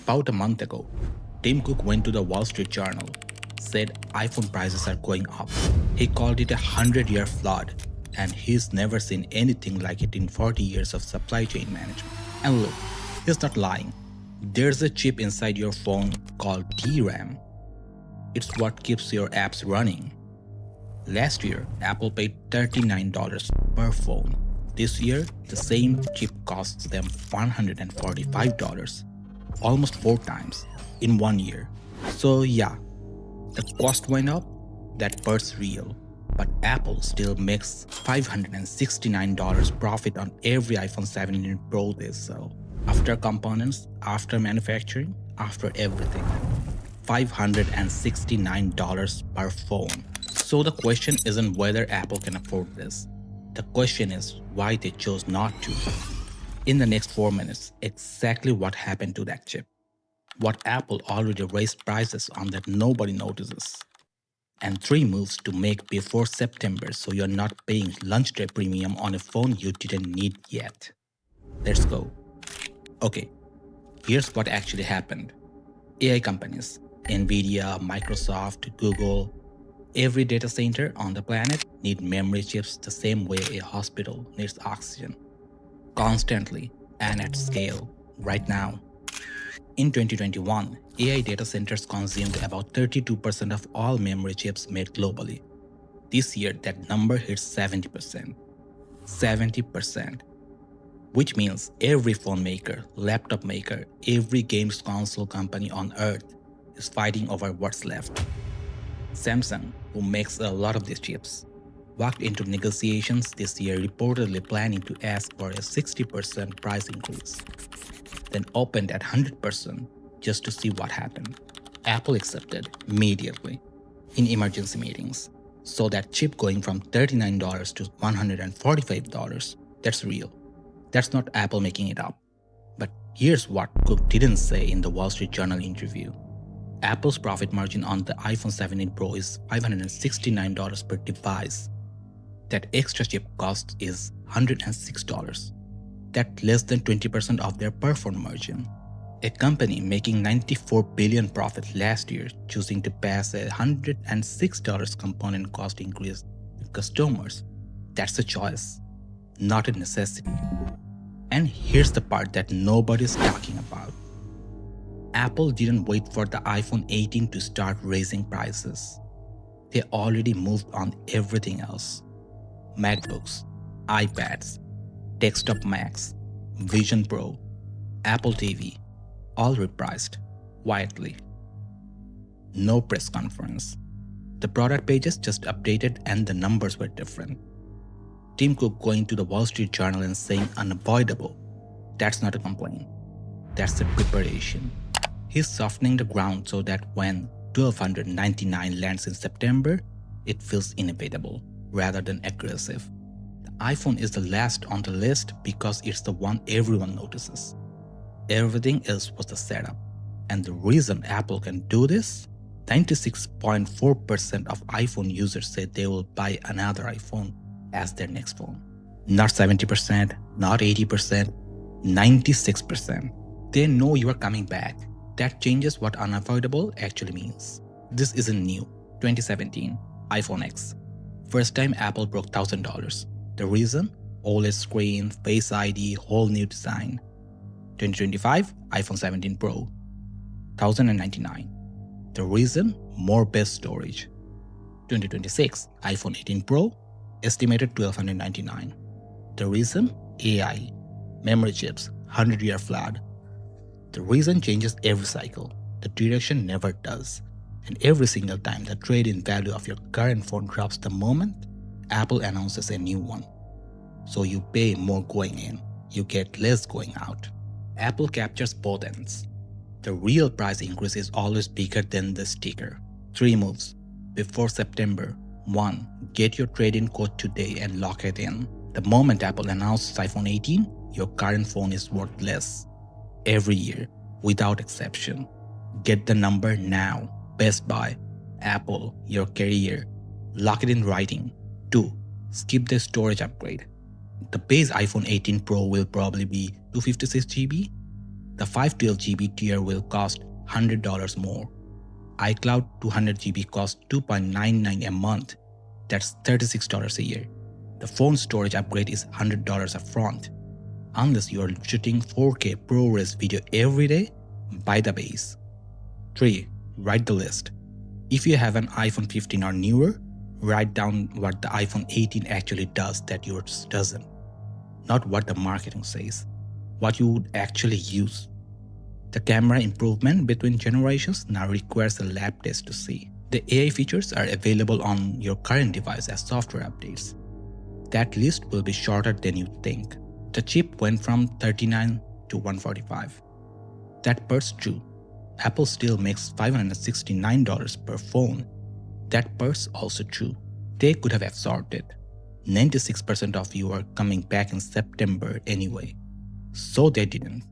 About a month ago, Tim Cook went to the Wall Street Journal, said iPhone prices are going up. He called it a 100-year flood, and he's never seen anything like it in 40 years of supply chain management. And look, he's not lying. There's a chip inside your phone called DRAM. It's what keeps your apps running. Last year, Apple paid $39 per phone. This year, the same chip costs them $145, almost 4 times in 1 year. So yeah, the cost went up, that part's real. But Apple still makes $569 profit on every iPhone 17 Pro they sell. After components, after manufacturing, after everything. $569 per phone. So the question isn't whether Apple can afford this. The question is why they chose not to. In the next 4 minutes, exactly what happened to that chip. What Apple already raised prices on that nobody notices. And 3 moves to make before September so you're not paying lunch day premium on a phone you didn't need yet. Let's go. Okay, here's what actually happened. AI companies, Nvidia, Microsoft, Google, every data center on the planet need memory chips the same way a hospital needs oxygen. Constantly and at scale, right now. In 2021, AI data centers consumed about 32% of all memory chips made globally. This year, that number hits 70%. 70%. Which means every phone maker, laptop maker, every games console company on earth is fighting over what's left. Samsung, who makes a lot of these chips, walked into negotiations this year reportedly planning to ask for a 60% price increase, then opened at 100% just to see what happened. Apple accepted immediately in emergency meetings. So that chip going from $39 to $145, that's real. That's not Apple making it up. But here's what Cook didn't say in the Wall Street Journal interview. Apple's profit margin on the iPhone 17 Pro is $569 per device. That extra chip cost is $106. That's less than 20% of their per phone margin. A company making $94 billion profit last year choosing to pass a $106 component cost increase to customers. That's a choice, not a necessity. And here's the part that nobody's talking about. Apple didn't wait for the iPhone 18 to start raising prices. They already moved on everything else. MacBooks, iPads, desktop Macs, Vision Pro, Apple TV, all repriced quietly. No press conference. The product pages just updated and the numbers were different. Tim Cook going to the Wall Street Journal and saying unavoidable. That's not a complaint. That's a preparation. He's softening the ground so that when $1,299 lands in September, it feels inevitable rather than aggressive. The iPhone is the last on the list because it's the one everyone notices. Everything else was the setup. And the reason Apple can do this? 96.4% of iPhone users said they will buy another iPhone as their next phone. Not 70%, not 80%, 96%. They know you are coming back. That changes what unavoidable actually means. This isn't new. 2017, iPhone X. First time Apple broke $1,000. The reason? OLED screen, Face ID, whole new design. 2025, iPhone 17 Pro. $1,099. The reason? More best storage. 2026, iPhone 18 Pro. Estimated $1,299. The reason? AI. Memory chips, 100-year flood. The reason changes every cycle. The direction never does. And every single time the trade-in value of your current phone drops the moment Apple announces a new one. So you pay more going in, you get less going out. Apple captures both ends. The real price increase is always bigger than the sticker. 3 moves. Before September. 1. Get your trade-in code today and lock it in. The moment Apple announces iPhone 18, your current phone is worth less. Every year, without exception. Get the number now. Best Buy, Apple, your carrier. Lock it in writing. 2. Skip the storage upgrade. The base iPhone 18 Pro will probably be 256 GB. The 512GB tier will cost $100 more. iCloud 200GB costs $2.99 a month. That's $36 a year. The phone storage upgrade is $100 upfront. Unless you are shooting 4K ProRes video every day, buy the base. 3. Write the list. If you have an iPhone 15 or newer, write down what the iPhone 18 actually does that yours doesn't. Not what the marketing says, what you would actually use. The camera improvement between generations now requires a lab test to see. The AI features are available on your current device as software updates. That list will be shorter than you think. The chip went from 39 to 145. That part's true. Apple still makes $569 per phone. That part's also true. They could have absorbed it. 96% of you are coming back in September anyway. So they didn't.